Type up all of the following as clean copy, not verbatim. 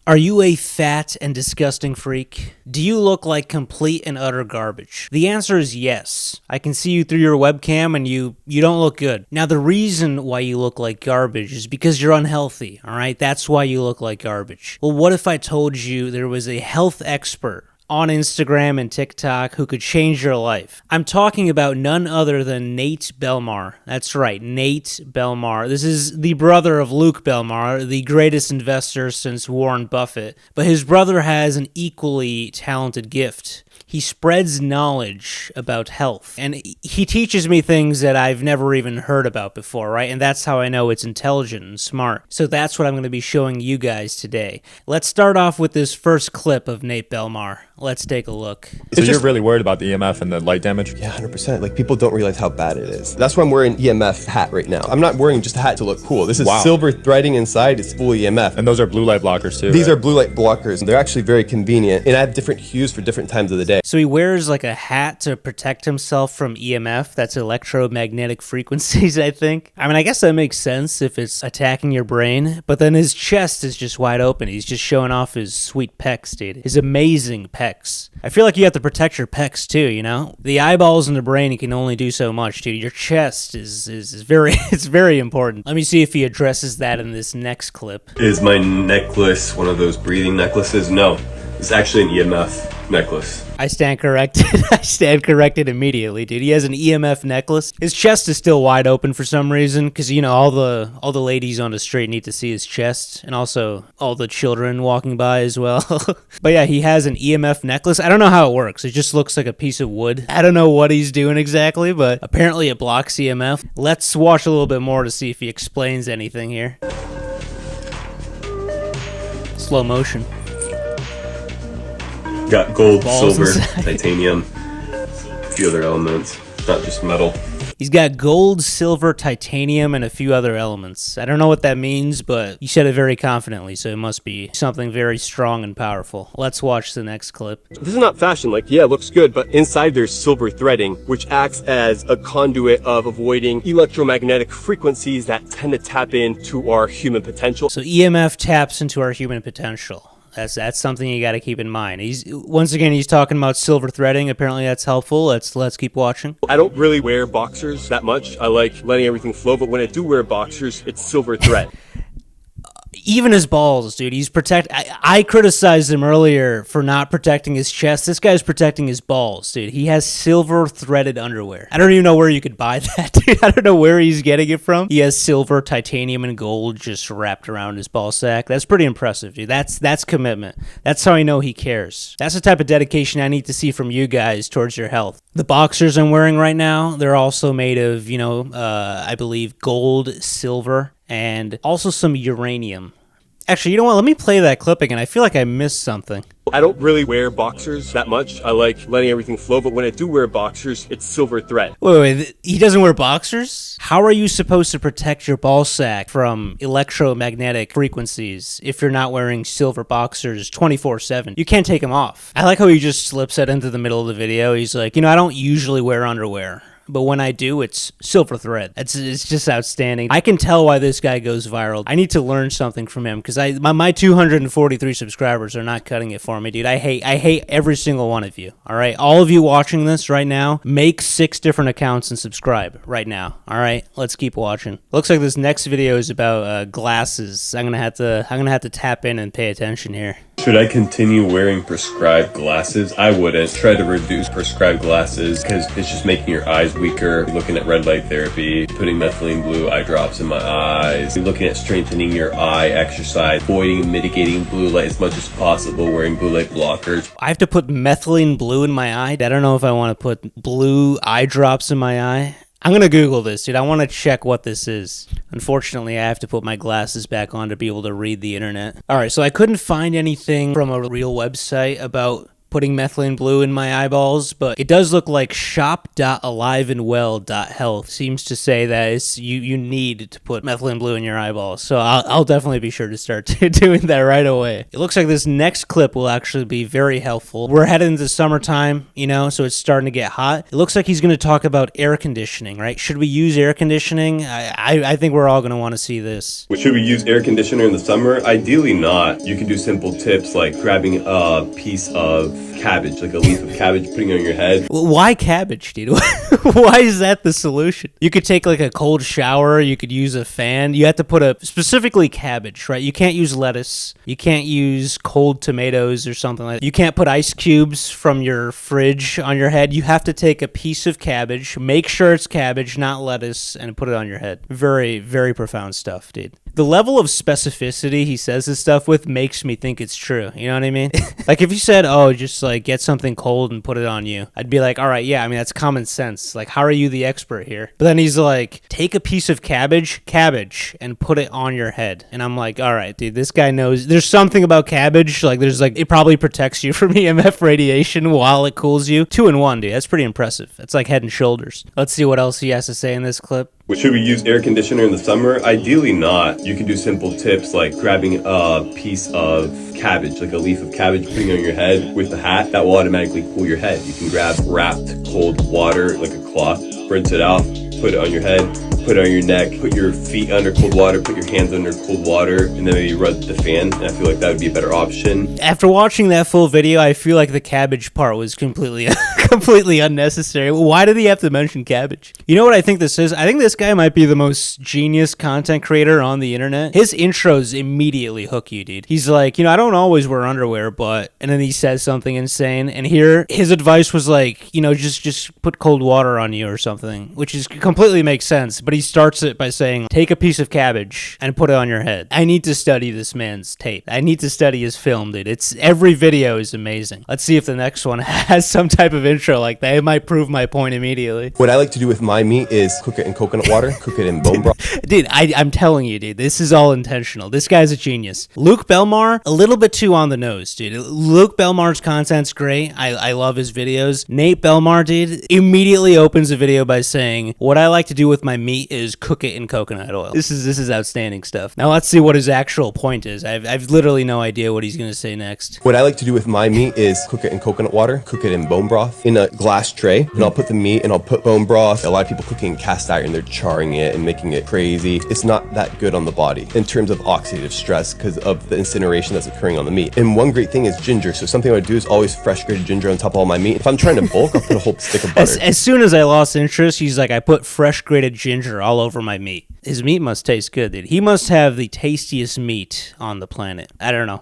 Are you a fat and disgusting freak? Do you look like complete and utter garbage? The answer is yes. I can see you through your webcam and you don't look good. Now the reason why you look like garbage is because you're unhealthy, alright? That's why you look like garbage. Well, what if I told you there was a health expert on Instagram and TikTok who could change your life? I'm talking about none other than Nate Belmar. That's right, Nate Belmar. This is the brother of Luke Belmar, the greatest investor since Warren Buffett. But his brother has an equally talented gift. He spreads knowledge about health, and he teaches me things that I've never even heard about before, right? And that's how I know it's intelligent and smart. So that's what I'm going to be showing you guys today. Let's start off with this first clip of Nate Belmar. Let's take a look. So you're really worried about the EMF and the light damage? Yeah, 100%. Like, people don't realize how bad it is. That's why I'm wearing EMF hat right now. I'm not wearing just a hat to look cool. This is silver threading inside. It's full EMF. And those are blue light blockers too, These are blue light blockers. They're actually very convenient. And I have different hues for different times of the day. So he wears like a hat to protect himself from EMF. That's electromagnetic frequencies, I think. I mean, I guess that makes sense if it's attacking your brain. But then his chest is just wide open. He's just showing off his sweet pecs, dude. His amazing pecs. I feel like you have to protect your pecs too, you know? The eyeballs and the brain, you can only do so much, dude. Your chest is very, it's very important. Let me see if he addresses that in this next clip. Is my necklace one of those breathing necklaces? No, it's actually an EMF necklace. I stand corrected. I stand corrected immediately, dude. He has an EMF necklace. His chest is still wide open for some reason, because, you know, all the ladies on the street need to see his chest, and also all the children walking by as well. But yeah, he has an EMF necklace. I don't know how it works. It just looks like a piece of wood. I don't know what he's doing exactly, but apparently it blocks EMF. Let's watch a little bit more to see if he explains anything here. Slow motion. Got gold, Balls silver, inside. titanium, a few other elements, not just metal. He's got gold, silver, titanium, and a few other elements. I don't know what that means, but you said it very confidently, so it must be something very strong and powerful. Let's watch the next clip. This is not fashion. Like, yeah, it looks good, but inside there's silver threading, which acts as a conduit of avoiding electromagnetic frequencies that tend to tap into our human potential. So EMF taps into our human potential. That's something you got to keep in mind. Once again, he's talking about silver threading. Apparently that's helpful. Let's keep watching. I don't really wear boxers that much. I like letting everything flow, but when I do wear boxers, it's silver thread. Even his balls, dude. I criticized him earlier for not protecting his chest. This guy's protecting his balls, dude. He has silver threaded underwear. I don't even know where you could buy that, dude. I don't know where he's getting it from. He has silver, titanium, and gold just wrapped around his ball sack. That's pretty impressive, dude. That's commitment. That's how I know he cares. That's the type of dedication I need to see from you guys towards your health. The boxers I'm wearing right now, they're also made of, you know, I believe gold, silver, and also some uranium. Actually, you know what? Let me play that clip again. I feel like I missed something. I don't really wear boxers that much. I like letting everything flow, but when I do wear boxers, it's silver thread. Wait, he doesn't wear boxers? How are you supposed to protect your ball sack from electromagnetic frequencies if you're not wearing silver boxers 24/7? You can't take them off. I like how he just slips it into the middle of the video. He's like, you know, I don't usually wear underwear, but when I do, it's silver thread. It's just outstanding. I can tell why this guy goes viral. I need to learn something from him, because my 243 subscribers are not cutting it for me, dude. I hate every single one of you, all right? All of you watching this right now, make 6 different accounts and subscribe right now, all right? Let's keep watching. Looks like this next video is about glasses. I'm gonna have to tap in and pay attention here. Should I continue wearing prescribed glasses? I wouldn't. Try to reduce prescribed glasses because it's just making your eyes weaker. Looking at red light therapy, putting methylene blue eye drops in my eyes, looking at strengthening your eye exercise, avoiding and mitigating blue light as much as possible, wearing blue light blockers. I have to put methylene blue in my eye? I don't know if I want to put blue eye drops in my eye. I'm going to Google this, dude. I want to check what this is. Unfortunately, I have to put my glasses back on to be able to read the internet. All right, so I couldn't find anything from a real website about putting methylene blue in my eyeballs, but it does look like shop.aliveandwell.health seems to say that it's you need to put methylene blue in your eyeballs. So I'll definitely be sure to start doing that right away. It looks like this next clip will actually be very helpful. We're heading into summertime, you know, so it's starting to get hot. It looks like he's going to talk about air conditioning, right? Should we use air conditioning? I think we're all going to want to see this. Should we use air conditioner in the summer? Ideally not. You can do simple tips like grabbing a piece of cabbage, like a leaf of cabbage, putting it on your head. Well, why cabbage, dude? Why is that the solution? You could take like a cold shower. You could use a fan. You have to put specifically cabbage, right? You can't use lettuce. You can't use cold tomatoes or something like that. You can't put ice cubes from your fridge on your head. You have to take a piece of cabbage, make sure it's cabbage, not lettuce, and put it on your head. Very, very profound stuff, dude. The level of specificity he says this stuff with makes me think it's true. You know what I mean? Like if you said, oh, just like get something cold and put it on you, I'd be like, all right, yeah, I mean, that's common sense. Like, how are you the expert here? But then he's like, take a piece of cabbage, and put it on your head. And I'm like, all right, dude, this guy knows there's something about cabbage. Like there's like, it probably protects you from EMF radiation while it cools you. 2 in 1, dude. That's pretty impressive. That's like Head and Shoulders. Let's see what else he has to say in this clip. Should we use air conditioner in the summer? Ideally not. You can do simple tips like grabbing a piece of cabbage, like a leaf of cabbage, putting it on your head with a hat. That will automatically cool your head. You can grab wrapped cold water, like a cloth, rinse it out, put it on your head, put it on your neck, put your feet under cold water, put your hands under cold water, and then maybe rub the fan. And I feel like that would be a better option. After watching that full video, I feel like the cabbage part was completely unnecessary. Why did he have to mention cabbage? You know what I think this is? I think this guy might be the most genius content creator on the internet. His intros immediately hook you, dude. He's like, you know, I don't always wear underwear, but... And then he says something insane. And here, his advice was like, you know, just put cold water on you or something, which is completely makes sense. But he starts it by saying, take a piece of cabbage and put it on your head. I need to study this man's tape. I need to study his film, dude. Every video is amazing. Let's see if the next one has some type of intro like that. It might prove my point immediately. What I like to do with my meat is cook it in coconut water, cook it in bone broth. Dude, I'm telling you, dude, this is all intentional. This guy's a genius. Luke Belmar, a little bit too on the nose, dude. Luke Belmar's content's great. I love his videos. Nate Belmar, dude, immediately opens a video by saying, what I like to do with my meat is cook it in coconut oil. This is outstanding stuff. Now let's see what his actual point is. I've literally no idea what he's going to say next. What I like to do with my meat is cook it in coconut water, cook it in bone broth in a glass tray, and I'll put the meat and I'll put bone broth. A lot of people cooking in cast iron, they're charring it and making it crazy. It's not that good on the body in terms of oxidative stress because of the incineration that's occurring on the meat. And one great thing is ginger. So something I would do is always fresh grated ginger on top of all my meat. If I'm trying to bulk, I'll put a whole stick of butter. As soon as I lost interest, he's like, I put fresh grated ginger all over my meat. His meat must taste good, dude. He must have the tastiest meat on the planet. I don't know.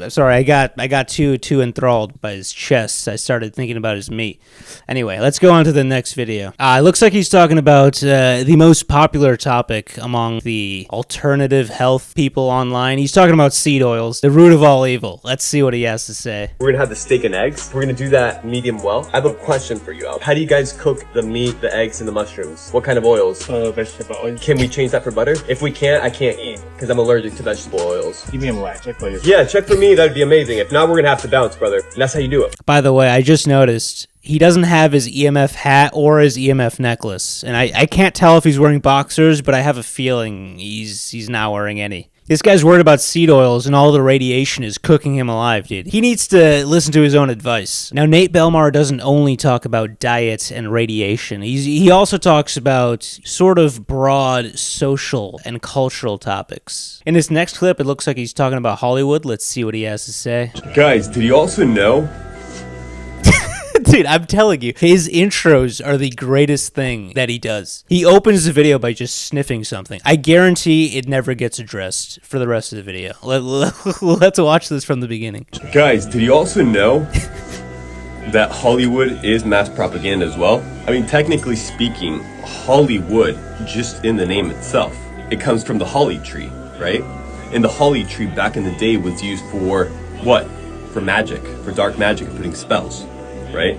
Sorry, I got too enthralled by his chest. I started thinking about his meat. Anyway, let's go on to the next video. It looks like he's talking about the most popular topic among the alternative health people online. He's talking about seed oils, the root of all evil. Let's see what he has to say. We're gonna have the steak and eggs. We're gonna do that medium well. I have a question for you, Al. How do you guys cook the meat, the eggs, and the mushrooms? What kind of oils? Vegetable oil. Can we change that for butter? If we can't, I can't eat because I'm allergic to vegetable oils. Give me a white. Check for you. Yeah, check for me. That'd be amazing. If not, we're gonna have to bounce, brother. And that's how you do it. By the way, I just noticed he doesn't have his EMF hat or his EMF necklace. And I can't tell if he's wearing boxers, but I have a feeling he's not wearing any. This guy's worried about seed oils and all the radiation is cooking him alive, dude. He needs to listen to his own advice. Now, Nate Belmar doesn't only talk about diet and radiation. He also talks about sort of broad social and cultural topics. In this next clip, it looks like he's talking about Hollywood. Let's see what he has to say. Guys, did you also know? Dude, I'm telling you, his intros are the greatest thing that he does. He opens the video by just sniffing something. I guarantee it never gets addressed for the rest of the video. Let's watch this from the beginning. Guys, did you also know that Hollywood is mass propaganda as well? I mean, technically speaking, Hollywood, just in the name itself, it comes from the holly tree, right? And the holly tree back in the day was used for what? For magic, for dark magic, putting spells. Right?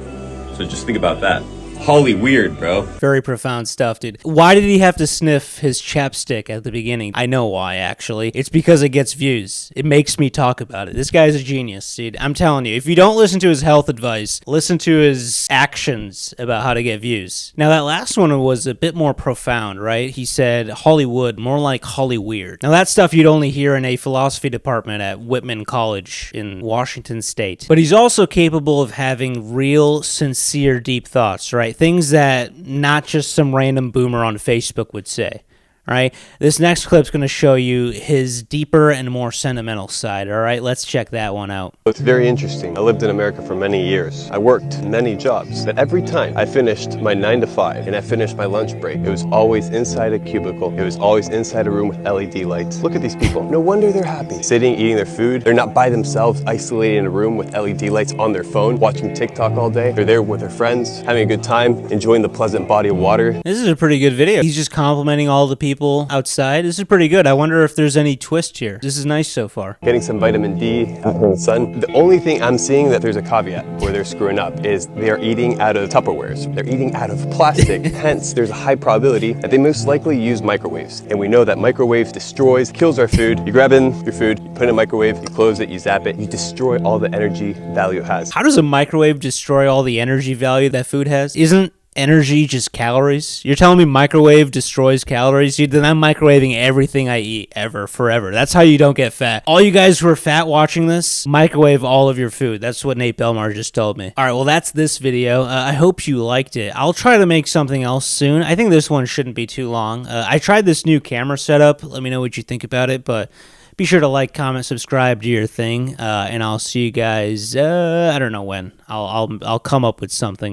So just think about that. HollyWEIRD, bro. Very profound stuff, dude. Why did he have to sniff his chapstick at the beginning? I know why, actually. It's because it gets views. It makes me talk about it. This guy's a genius, dude. I'm telling you, if you don't listen to his health advice, listen to his actions about how to get views. Now, that last one was a bit more profound, right? He said Hollywood, more like HollyWEIRD. Now, that stuff you'd only hear in a philosophy department at Whitman College in Washington State. But he's also capable of having real, sincere, deep thoughts, right? Things that not just some random boomer on Facebook would say. All right, this next clip's going to show you his deeper and more sentimental side. All right, let's check that one out. It's very interesting. I lived in America for many years. I worked many jobs, but every time I finished my 9 to 5 and I finished my lunch break, it was always inside a cubicle. It was always inside a room with LED lights. Look at these people. No wonder they're happy. Sitting, eating their food. They're not by themselves, isolated in a room with LED lights on their phone, watching TikTok all day. They're there with their friends, having a good time, enjoying the pleasant body of water. This is a pretty good video. He's just complimenting all the people outside. This is pretty good. I wonder if there's any twist here. This is nice so far. Getting some vitamin D out in the sun. The only thing I'm seeing that there's a caveat where they're screwing up is they are eating out of Tupperwares. They're eating out of plastic. Hence, there's a high probability that they most likely use microwaves. And we know that microwaves destroys, kills our food. You grab in your food, you put it in a microwave, you close it, you zap it, you destroy all the energy value it has. How does a microwave destroy all the energy value that food has? Isn't energy just calories? You're telling me microwave destroys calories? Dude, then I'm microwaving everything I eat ever, forever. That's how you don't get fat. All you guys who are fat watching this, microwave all of your food. That's what Nate Belmar just told me. All right, well, that's this video. I hope you liked it. I'll try to make something else soon. I think this one shouldn't be too long. I tried this new camera setup. Let me know what you think about it, but be sure to like, comment, subscribe, do your thing, and I'll see you guys, I don't know when. I'll come up with something.